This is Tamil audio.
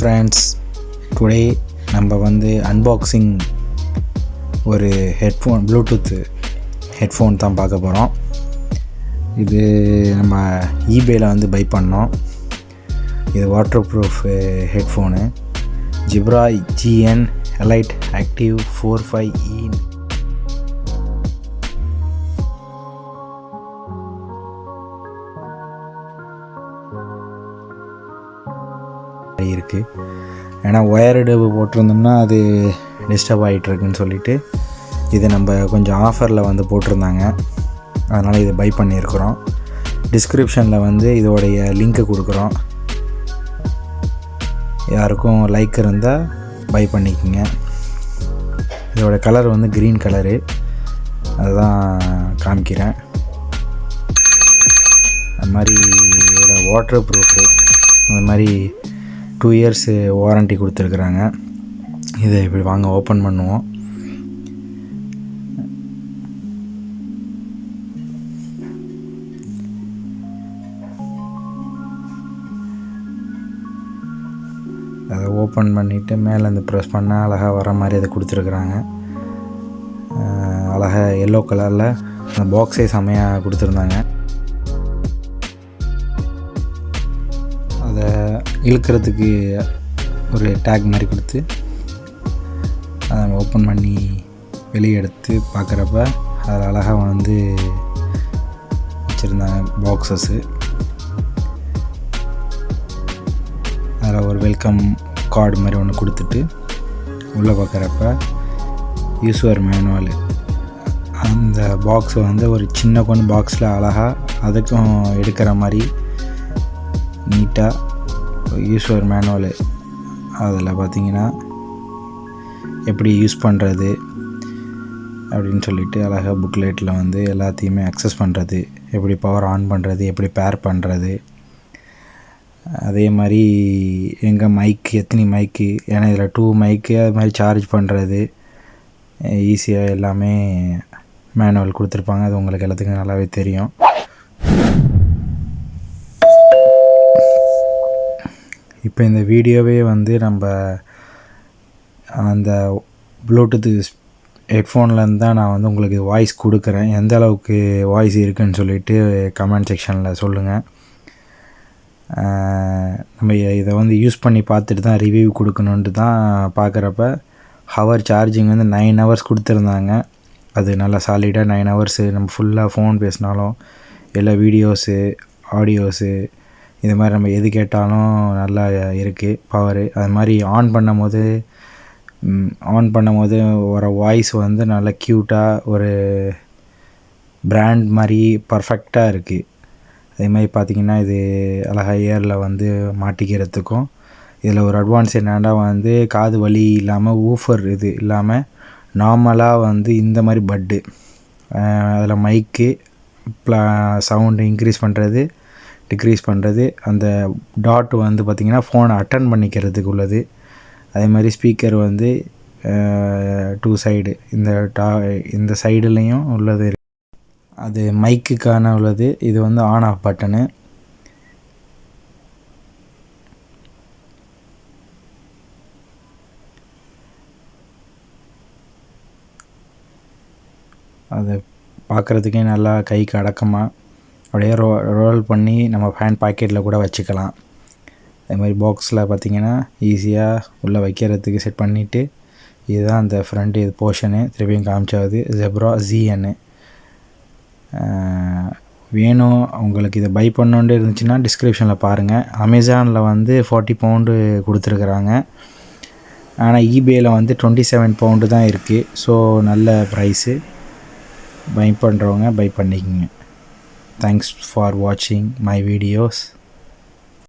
ஃப்ரெண்ட்ஸ், டுடே நம்ம அன்பாக்சிங் ஒரு ஹெட்ஃபோன், ப்ளூடூத் ஹெட்ஃபோன் தான் பார்க்க போகிறோம். இது நம்ம ஈபேயில் பை பண்ணோம். இது water proof headphone, Jabra GN ELITE ACTIVE 45E இருக்குது. ஏன்னா ஒயர்டு போட்டிருந்தோம்னா அது டிஸ்டர்ப் ஆகிட்டுருக்குன்னு சொல்லிவிட்டு இதை நம்ம கொஞ்சம் ஆஃபரில் போட்டிருந்தாங்க. அதனால் இதை பை பண்ணியிருக்கிறோம். டிஸ்கிரிப்ஷனில் இதோடைய லிங்க்கை கொடுக்குறோம். யாருக்கும் லைக் இருந்தால் பை பண்ணிக்கோங்க. இதோட கலர் க்ரீன் கலரு, அதுதான் காமிக்கிறேன். அது மாதிரி இதில் வாட்டர் ப்ரூஃபு, அது மாதிரி 2 years வாரண்ட்டி கொடுத்துருக்குறாங்க. இதை இப்படி வாங்க ஓப்பன் பண்ணுவோம். அதை ஓப்பன் பண்ணிவிட்டு மேலே ப்ரெஸ் பண்ணால் அழகாக வர மாதிரி அதை கொடுத்துருக்குறாங்க. அழகாக எல்லோ கலரில் அந்த பாக்ஸே செமையாக கொடுத்துருந்தாங்க. அதை இழுக்கிறதுக்கு ஒரு டேக் மாதிரி கொடுத்து அதை ஓப்பன் பண்ணி வெளியே எடுத்து பார்க்குறப்ப அதில் அழகாக வச்சுருந்தாங்க பாக்ஸஸ்ஸு. அதில் ஒரு வெல்கம் கார்டு மாதிரி ஒன்று கொடுத்துட்டு உள்ளே பார்க்குறப்ப யூஸர் மேனுவல், அந்த பாக்ஸ் ஒரு சின்ன பொண்ணு பாக்ஸில் அழகாக அதுக்கும் எடுக்கிற மாதிரி நீட்டாக யூஸர் மேனுவல். அதில் பார்த்திங்கன்னா எப்படி யூஸ் பண்ணுறது அப்படின்னு சொல்லிட்டு அழகாக புக்லெட்டில் எல்லாத்தையுமே அக்சஸ் பண்ணுறது, எப்படி பவர் ஆன் பண்ணுறது, எப்படி பேர் பண்ணுறது, அதே மாதிரி எங்கள் மைக்கு, எத்தனை மைக்கு, ஏன்னா இதில் 2 மைக்கு, அது மாதிரி சார்ஜ் பண்ணுறது ஈஸியாக எல்லாமே மேனுவல் கொடுத்துருப்பாங்க. அது உங்களுக்கு எல்லாத்துக்கும் நல்லாவே தெரியும். இப்போ இந்த வீடியோவே நம்ம அந்த ப்ளூடூத் ஹெட்ஃபோன்லேருந்து தான் நான் உங்களுக்கு வாய்ஸ் கொடுக்குறேன். எந்த அளவுக்கு வாய்ஸ் இருக்குதுன்னு சொல்லிவிட்டு கமெண்ட் செக்ஷனில் சொல்லுங்கள். நம்ம இதை யூஸ் பண்ணி பார்த்துட்டு தான் ரிவ்யூ கொடுக்கணுன்ட்டு தான் பார்க்குறப்ப ஹவர் சார்ஜிங் 9 hours கொடுத்துருந்தாங்க. அது நல்லா சாலிடாக 9 hours நம்ம ஃபுல்லாக ஃபோன் பேசினாலும் எல்லா வீடியோஸு, ஆடியோஸு, இது மாதிரி நம்ம எது கேட்டாலும் நல்லா இருக்குது பவரு. அது மாதிரி ஆன் பண்ணும்போது வர வாய்ஸ் நல்லா க்யூட்டாக ஒரு பிராண்ட் மாதிரி பர்ஃபெக்டாக இருக்குது. அதே மாதிரி பார்த்திங்கன்னா இது அழகாக இயரில் மாட்டிக்கிறதுக்கும் இதில் ஒரு அட்வான்ஸ் என்னென்னா காது வலி இல்லாமல் ஊஃபர் இது இல்லாமல் நார்மலாக இந்த மாதிரி பட்டு, அதில் மைக்கு சவுண்டு இன்க்ரீஸ் பண்ணுறது, டிக்ரீஸ் பண்ணுறது, அந்த டாட் பார்த்திங்கன்னா ஃபோனை அட்டன் பண்ணிக்கிறதுக்கு உள்ளது. அதே மாதிரி ஸ்பீக்கர் 2 சைடு, இந்த சைடுலேயும் உள்ளது இருக்குது. அது மைக்குக்கான உள்ளது. இது ஆன் ஆஃப் பட்டனு. அது பார்க்குறதுக்கே நல்லா கைக்கு அடக்கமாக அப்படியே ரோல் பண்ணி நம்ம ஹேண்ட் பாக்கெட்டில் கூட வச்சுக்கலாம். அதே மாதிரி பாக்ஸில் பார்த்திங்கன்னா ஈஸியாக உள்ளே வைக்கிறதுக்கு செட் பண்ணிவிட்டு, இதுதான் அந்த ஃப்ரண்ட் இது போர்ஷனு. திருப்பியும் காமிச்சாவது Jabra GN. வேணும் உங்களுக்கு இதை பை பண்ணோன்னு இருந்துச்சுன்னா டிஸ்கிரிப்ஷனில் பாருங்கள். அமேசானில் 40 pound கொடுத்துருக்குறாங்க. ஆனால் ஈபேயில் 27 pound தான் இருக்குது. ஸோ நல்ல ப்ரைஸு. பை பண்ணுறவங்க பை பண்ணிக்கோங்க. Thanks for watching my videos.